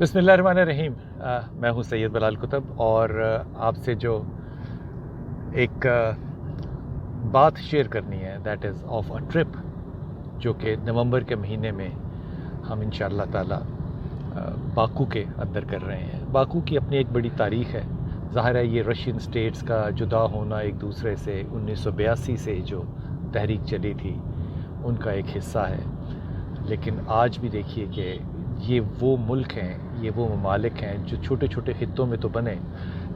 بسم اللہ الرحمن الرحیم۔ میں ہوں سید بلال کتب، اور آپ سے جو ایک بات شیئر کرنی ہے that is of a trip جو کہ نومبر کے مہینے میں ہم انشاءاللہ تعالی باکو کے اندر کر رہے ہیں۔ باکو کی اپنی ایک بڑی تاریخ ہے۔ ظاہر ہے یہ رشین سٹیٹس کا جدا ہونا ایک دوسرے سے 1982 سے جو تحریک چلی تھی ان کا ایک حصہ ہے، لیکن آج بھی دیکھیے کہ یہ وہ ملک ہیں، یہ وہ ممالک ہیں جو چھوٹے چھوٹے خطوں میں تو بنے،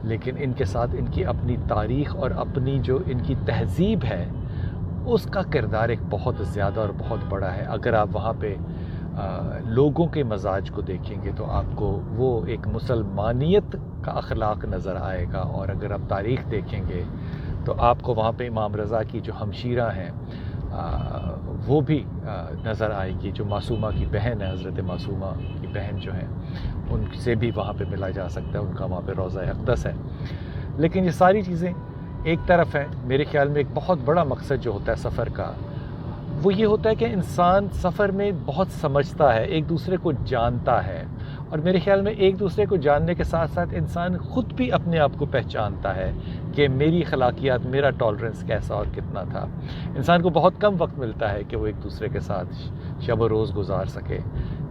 لیکن ان کے ساتھ ان کی اپنی تاریخ اور اپنی جو ان کی تہذیب ہے اس کا کردار ایک بہت زیادہ اور بہت بڑا ہے۔ اگر آپ وہاں پہ لوگوں کے مزاج کو دیکھیں گے تو آپ کو وہ ایک مسلمانیت کا اخلاق نظر آئے گا، اور اگر آپ تاریخ دیکھیں گے تو آپ کو وہاں پہ امام رضا کی جو ہمشیرہ ہیں وہ بھی نظر آئے گی، جو معصومہ کی بہن ہے، حضرت معصومہ کی بہن جو ہیں ان سے بھی وہاں پہ ملا جا سکتا ہے، ان کا وہاں پہ روضہ اقدس ہے۔ لیکن یہ ساری چیزیں ایک طرف ہے، میرے خیال میں ایک بہت بڑا مقصد جو ہوتا ہے سفر کا وہ یہ ہوتا ہے کہ انسان سفر میں بہت سمجھتا ہے، ایک دوسرے کو جانتا ہے، اور میرے خیال میں ایک دوسرے کو جاننے کے ساتھ ساتھ انسان خود بھی اپنے آپ کو پہچانتا ہے کہ میری اخلاقیات، میرا ٹالرنس کیسا اور کتنا تھا۔ انسان کو بہت کم وقت ملتا ہے کہ وہ ایک دوسرے کے ساتھ شب و روز گزار سکے۔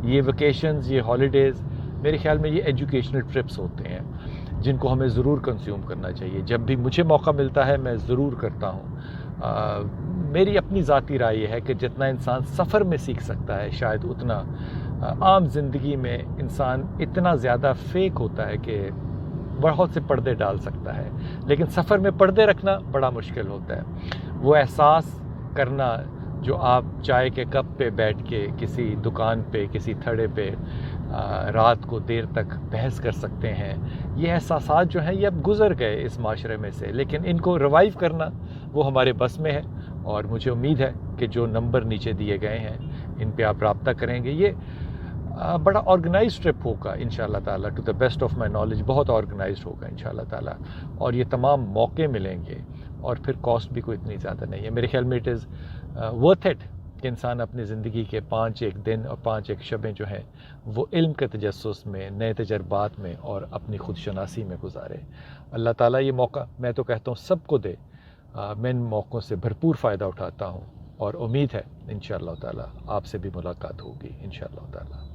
یہ ویکیشنز، یہ ہالیڈیز، میرے خیال میں یہ ایجوکیشنل ٹرپس ہوتے ہیں جن کو ہمیں ضرور کنزیوم کرنا چاہیے۔ جب بھی مجھے موقع ملتا ہے میں ضرور کرتا ہوں۔ میری اپنی ذاتی رائے یہ ہے کہ جتنا انسان سفر میں سیکھ سکتا ہے شاید اتنا عام زندگی میں انسان اتنا زیادہ فیک ہوتا ہے کہ بہت سے پردے ڈال سکتا ہے، لیکن سفر میں پردے رکھنا بڑا مشکل ہوتا ہے۔ وہ احساس کرنا جو آپ چائے کے کپ پہ بیٹھ کے کسی دکان پہ، کسی تھڑے پہ رات کو دیر تک بحث کر سکتے ہیں، یہ احساسات جو ہیں یہ اب گزر گئے اس معاشرے میں سے، لیکن ان کو ریوائیو کرنا وہ ہمارے بس میں ہے، اور مجھے امید ہے کہ جو نمبر نیچے دیے گئے ہیں ان پہ آپ رابطہ کریں گے۔ یہ بڑا آرگنائز ٹرپ ہوگا انشاءاللہ تعالیٰ، to the best of my knowledge بہت آرگنائزڈ ہوگا انشاءاللہ تعالیٰ، اور یہ تمام موقع ملیں گے، اور پھر کاسٹ بھی کوئی اتنی زیادہ نہیں ہے۔ میرے خیال میں اٹ از ورتھ اٹ کہ انسان اپنی زندگی کے 5 دن اور 5 شبیں جو ہیں وہ علم کے تجسس میں، نئے تجربات میں اور اپنی خود شناسی میں گزارے۔ اللہ تعالیٰ یہ موقع میں تو کہتا ہوں سب کو دے۔ میں ان موقعوں سے بھرپور فائدہ اٹھاتا ہوں، اور امید ہے انشاءاللہ تعالیٰ آپ سے بھی ملاقات ہوگی انشاءاللہ تعالیٰ۔